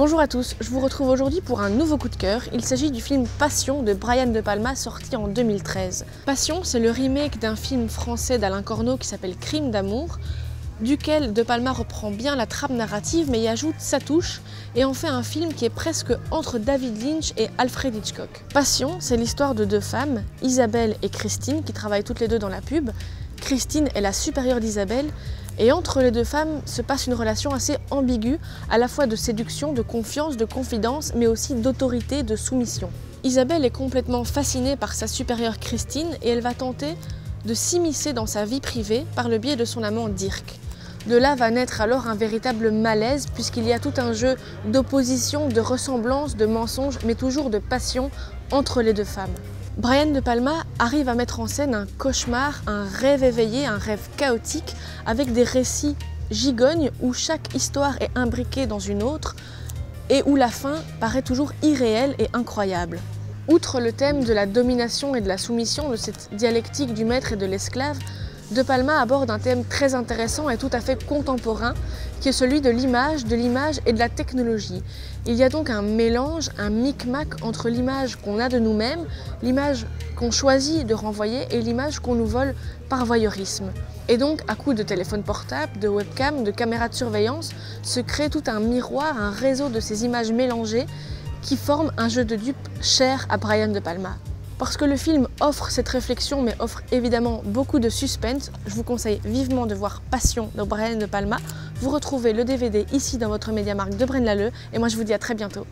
Bonjour à tous, je vous retrouve aujourd'hui pour un nouveau coup de cœur. Il s'agit du film Passion de Brian De Palma sorti en 2013. Passion, c'est le remake d'un film français d'Alain Corneau qui s'appelle Crime d'amour, duquel De Palma reprend bien la trame narrative mais y ajoute sa touche et en fait un film qui est presque entre David Lynch et Alfred Hitchcock. Passion, c'est l'histoire de deux femmes, Isabelle et Christine, qui travaillent toutes les deux dans la pub. Christine est la supérieure d'Isabelle et entre les deux femmes se passe une relation assez ambiguë, à la fois de séduction, de confiance, de confidence, mais aussi d'autorité, de soumission. Isabelle est complètement fascinée par sa supérieure Christine et elle va tenter de s'immiscer dans sa vie privée par le biais de son amant Dirk. De là va naître alors un véritable malaise puisqu'il y a tout un jeu d'opposition, de ressemblance, de mensonge, mais toujours de passion entre les deux femmes. Brian De Palma arrive à mettre en scène un cauchemar, un rêve éveillé, un rêve chaotique, avec des récits gigognes où chaque histoire est imbriquée dans une autre et où la fin paraît toujours irréelle et incroyable. Outre le thème de la domination et de la soumission, de cette dialectique du maître et de l'esclave, De Palma aborde un thème très intéressant et tout à fait contemporain, qui est celui de l'image et de la technologie. Il y a donc un mélange, un micmac entre l'image qu'on a de nous-mêmes, l'image qu'on choisit de renvoyer et l'image qu'on nous vole par voyeurisme. Et donc, à coup de téléphone portable, de webcam, de caméras de surveillance, se crée tout un miroir, un réseau de ces images mélangées qui forment un jeu de dupes cher à Brian De Palma. Parce que le film offre cette réflexion, mais offre évidemment beaucoup de suspense, je vous conseille vivement de voir Passion de Brian De Palma. Vous retrouvez le DVD ici dans votre Mediamarkt de Braine-l'Alleud et moi je vous dis à très bientôt.